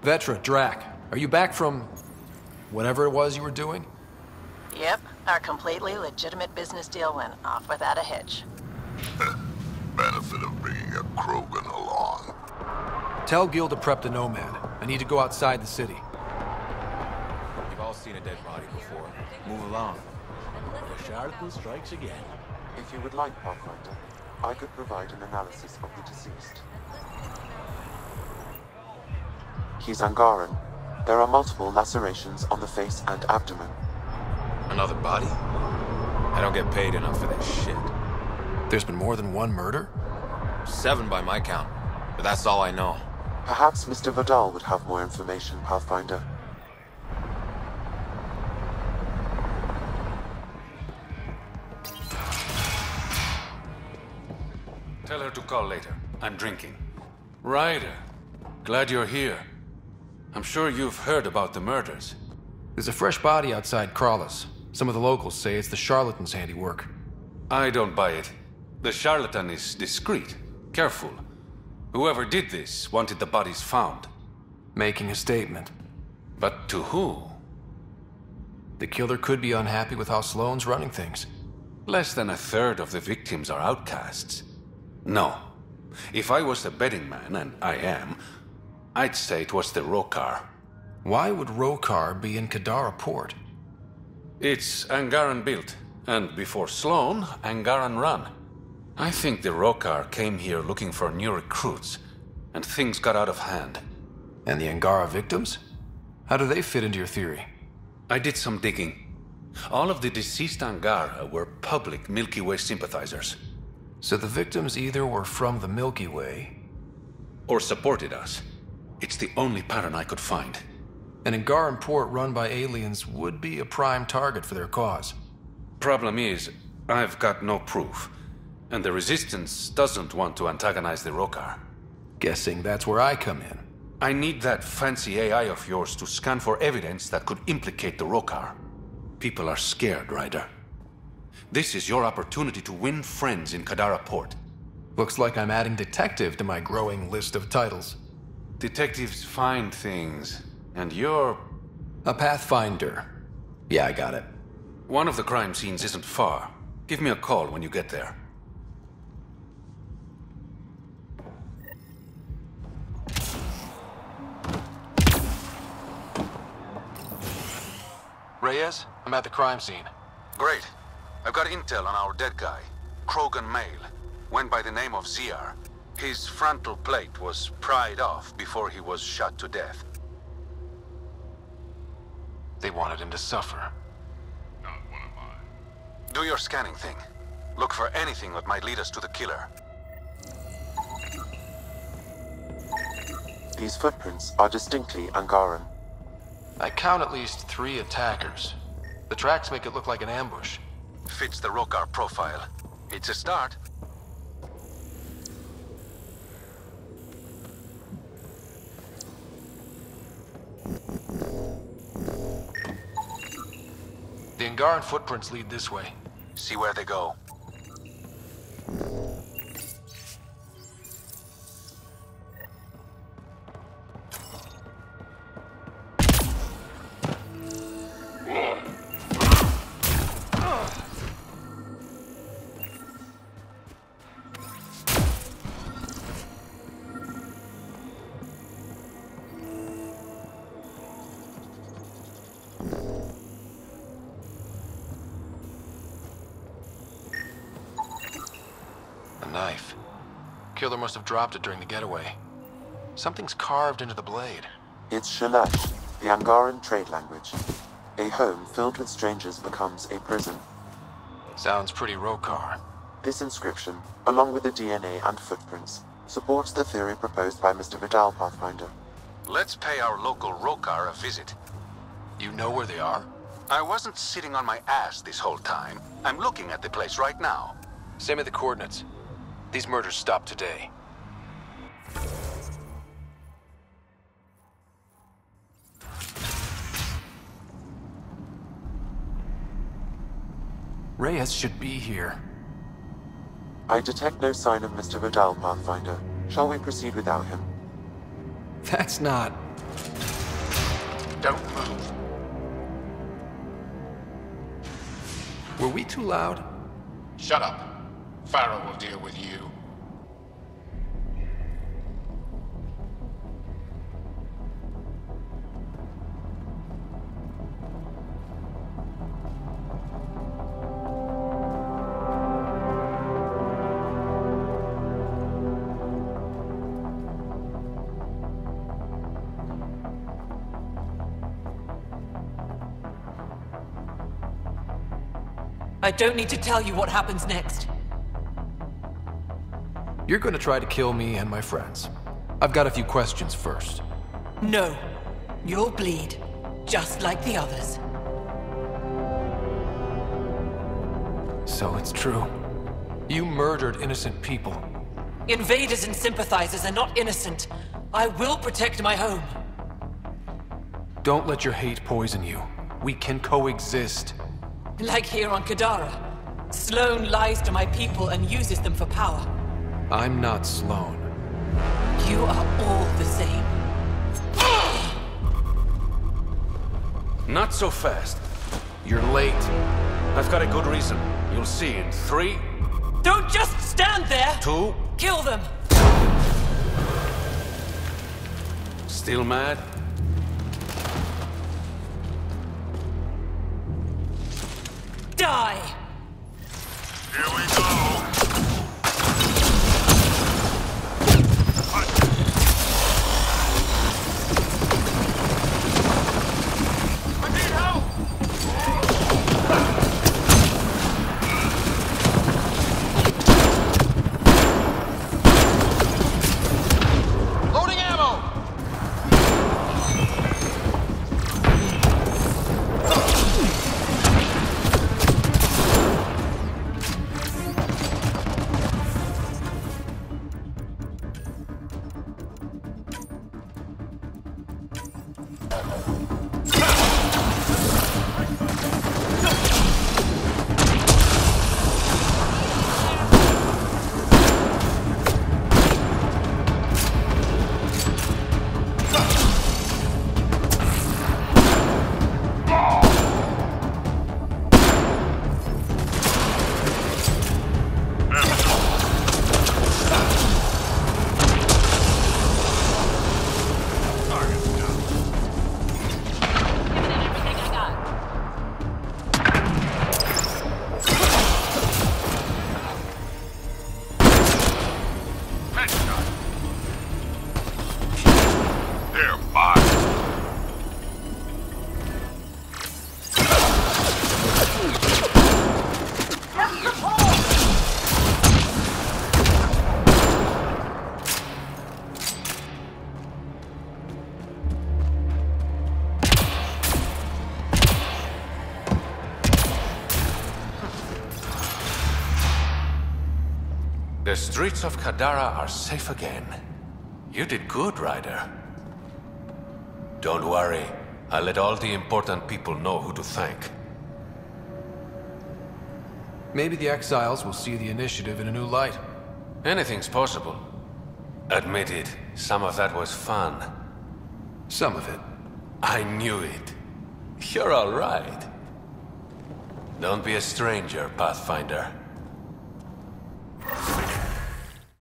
Vetra, Drac, are you back from whatever it was you were doing? Yep, our completely legitimate business deal went off without a hitch. Benefit of bringing a Krogan along. Tell Gil to prep the Nomad. I need to go outside the city. You've all seen a dead body before. Move along. The charlatan strikes again. If you would like, Pathfinder, I could provide an analysis of the deceased. He's Angaran. There are multiple lacerations on the face and abdomen. Another body? I don't get paid enough for this shit. There's been more than one murder? 7 by my count, but that's all I know. Perhaps Mr. Vidal would have more information, Pathfinder. Tell her to call later. I'm drinking. Ryder, glad you're here. I'm sure you've heard about the murders. There's a fresh body outside Crawlus. Some of the locals say it's the charlatan's handiwork. I don't buy it. The charlatan is discreet, careful. Whoever did this wanted the bodies found. Making a statement. But to who? The killer could be unhappy with how Sloane's running things. Less than a third of the victims are outcasts. No. If I was the betting man, and I am, I'd say it was the Rokar. Why would Rokar be in Kardara port? It's Angaran built, and before Sloane, Angaran run. I think the Rokar came here looking for new recruits, and things got out of hand. And the Angara victims? How do they fit into your theory? I did some digging. All of the deceased Angara were public Milky Way sympathizers. So the victims either were from the Milky Way... or supported us. It's the only pattern I could find. An Angaran port run by aliens would be a prime target for their cause. Problem is, I've got no proof. And the Resistance doesn't want to antagonize the Rokar. Guessing that's where I come in. I need that fancy AI of yours to scan for evidence that could implicate the Rokar. People are scared, Ryder. This is your opportunity to win friends in Kardara Port. Looks like I'm adding detective to my growing list of titles. Detectives find things, and you're... a Pathfinder. Yeah, I got it. One of the crime scenes isn't far. Give me a call when you get there. Reyes, I'm at the crime scene. Great. I've got intel on our dead guy. Krogan male. Went by the name of ZR. His frontal plate was pried off before he was shot to death. They wanted him to suffer. Not one of mine. Do your scanning thing. Look for anything that might lead us to the killer. These footprints are distinctly Angaran. I count at least 3 attackers. The tracks make it look like an ambush. Fits the Rokar profile. It's a start. The Angaran footprints lead this way. See where they go. A knife. Killer must have dropped it during the getaway. Something's carved into the blade. It's Shalash, the Angaran trade language. A home filled with strangers becomes a prison. Sounds pretty Rokar. This inscription, along with the DNA and footprints, supports the theory proposed by Mr. Vidal, Pathfinder. Let's pay our local Rokar a visit. You know where they are? I wasn't sitting on my ass this whole time. I'm looking at the place right now. Send me the coordinates. These murders stopped today. Reyes should be here. I detect no sign of Mr. Vidal, Pathfinder. Shall we proceed without him? That's not... Don't move. Were we too loud? Shut up. Pharaoh will deal with you. I don't need to tell you what happens next. You're gonna try to kill me and my friends. I've got a few questions first. No. You'll bleed, just like the others. So it's true. You murdered innocent people. Invaders and sympathizers are not innocent. I will protect my home. Don't let your hate poison you. We can coexist. Like here on Kardara. Sloane lies to my people and uses them for power. I'm not Sloane. You are all the same. Not so fast. You're late. I've got a good reason. You'll see in 3, Don't just stand there! 2... Kill them! Still mad? Die! Here we go! I need help! Loading ammo! They're mine. The streets of Kardara are safe again. You did good, Ryder. Don't worry. I'll let all the important people know who to thank. Maybe the exiles will see the initiative in a new light. Anything's possible. Admit it, some of that was fun. Some of it. I knew it. You're all right. Don't be a stranger, Pathfinder.